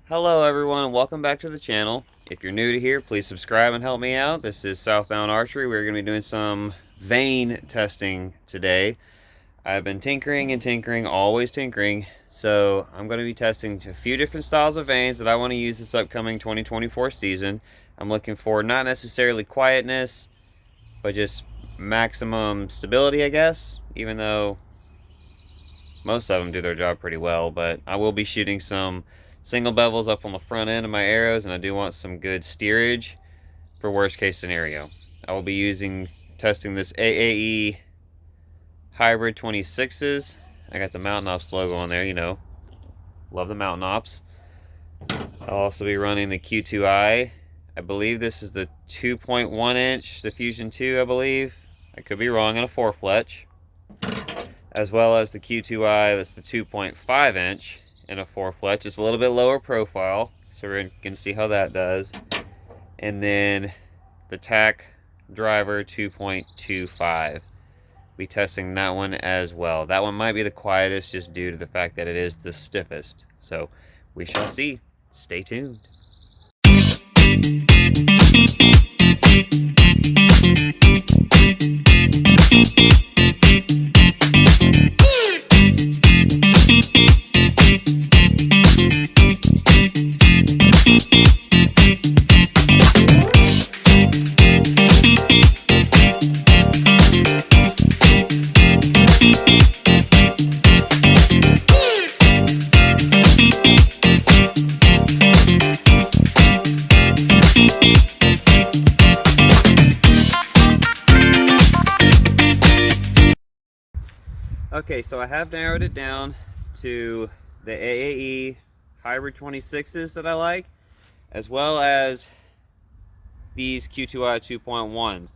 Hello everyone and welcome back to the channel. If you're new to here, please subscribe and help me out. This is Southbound Archery. We're going to be doing some Vane testing today. I've been tinkering and tinkering, always tinkering. So I'm going to be testing a few different styles of vanes that I want to use this upcoming 2024 season. I'm looking for not necessarily quietness, but just maximum stability, I guess. Even though most of them do their job pretty well, but I will be shooting some single bevels up on the front end of my arrows, and I do want some good steerage for worst case scenario. I will be testing this AAE hybrid 26s. I got the Mountain Ops logo on there, you know, love the Mountain Ops. I'll also be running the Q2I. I believe this is the 2.1 inch, the Fusion 2, I believe. I could be wrong, on a 4-fletch. As well as the Q2I, that's the 2.5 inch in a 4-fletch. It's a little bit lower profile, so we're going to see how that does. And then the TAC driver 2.25. Be testing that one as well. That one might be the quietest just due to the fact that it is the stiffest. So we shall see. Stay tuned. Okay, so I have narrowed it down to the AAE hybrid 26s that I like, as well as these Q2I 2.1s.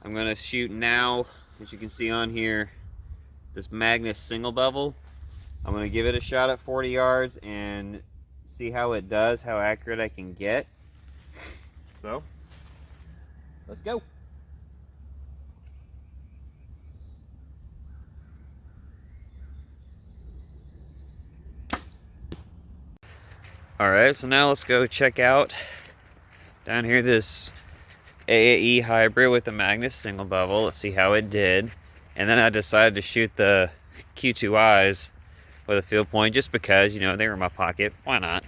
I'm going to shoot now, as you can see on here, this Magnus single bevel. I'm going to give it a shot at 40 yards and see how it does, how accurate I can get. So, let's go. Alright, so now let's go check out down here this AAE hybrid with the Magnus single bevel. Let's see how it did. And then I decided to shoot the Q2Is with a field point just because, you know, they were in my pocket. Why not?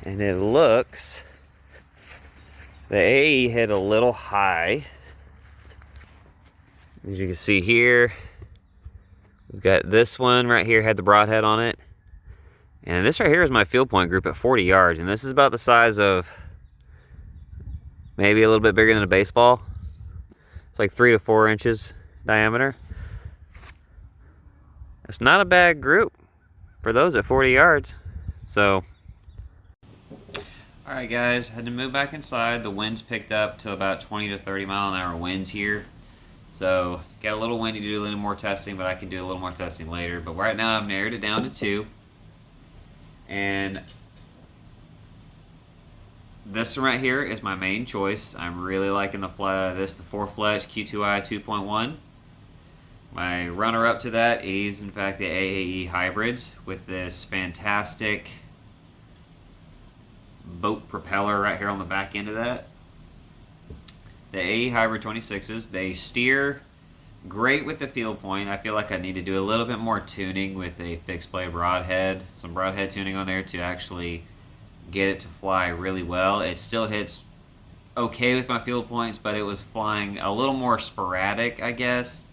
And it looks, the AAE hit a little high. As you can see here, we've got this one right here, had the broadhead on it. And this right here is my field point group at 40 yards. And this is about the size of maybe a little bit bigger than a baseball. It's like 3 to 4 inches diameter. It's not a bad group for those at 40 yards. So, alright guys, had to move back inside. The winds picked up to about 20 to 30 mile an hour winds here. So, got a little windy to do a little more testing, but I can do a little more testing later. But right now I've narrowed it down to 2. And this one right here is my main choice. I'm really liking the fly out of this, the 4-fletch Q2I 2.1. My runner-up to that is, in fact, the AAE hybrids with this fantastic boat propeller right here on the back end of that. The AAE hybrid 26s, they steer great with the field point. I feel like I need to do a little bit more tuning with a fixed blade broadhead, some broadhead tuning on there to actually get it to fly really well. It still hits okay with my field points, but it was flying a little more sporadic, I guess,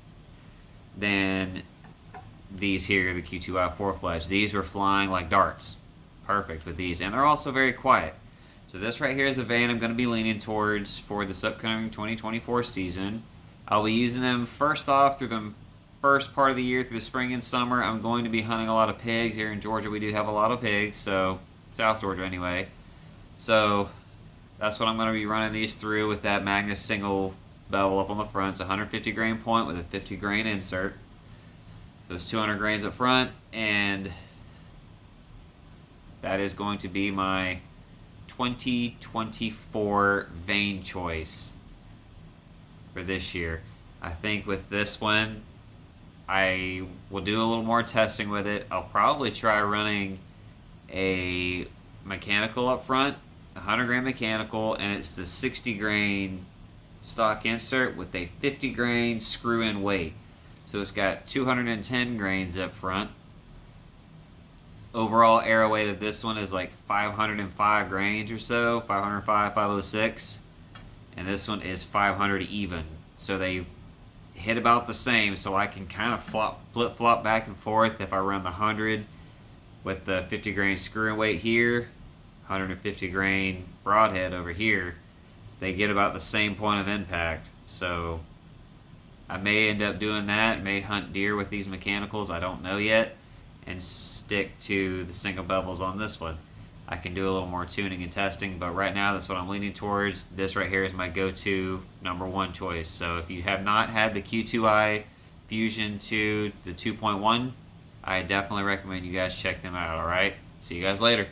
than these here, the Q2I 4-fletch. These were flying like darts. Perfect with these, and they're also very quiet. So this right here is a vane I'm going to be leaning towards for this upcoming 2024 season. I'll be using them first off through the first part of the year, through the spring and summer. I'm going to be hunting a lot of pigs. Here in Georgia we do have a lot of pigs, so South Georgia anyway. So that's what I'm going to be running these through with that Magnus single bevel up on the front. It's a 150 grain point with a 50 grain insert. So it's 200 grains up front, and that is going to be my 2024 vane choice for this year. I think with this one, I will do a little more testing with it. I'll probably try running a mechanical up front, 100 grain mechanical, and it's the 60 grain stock insert with a 50 grain screw in weight. So it's got 210 grains up front. Overall arrow weight of this one is like 505 grains or so, 505, 506. And this one is 500 even. So they hit about the same, so I can kind of flip flop back and forth if I run the 100 with the 50 grain screw weight here, 150 grain broadhead over here. They get about the same point of impact. So I may end up doing that, may hunt deer with these mechanicals, I don't know yet, and stick to the single bevels on this one. I can do a little more tuning and testing, but right now that's what I'm leaning towards. This right here is my go-to #1 choice. So if you have not had the Q2I Fusion to the 2.1, I definitely recommend you guys check them out, alright? See you guys later.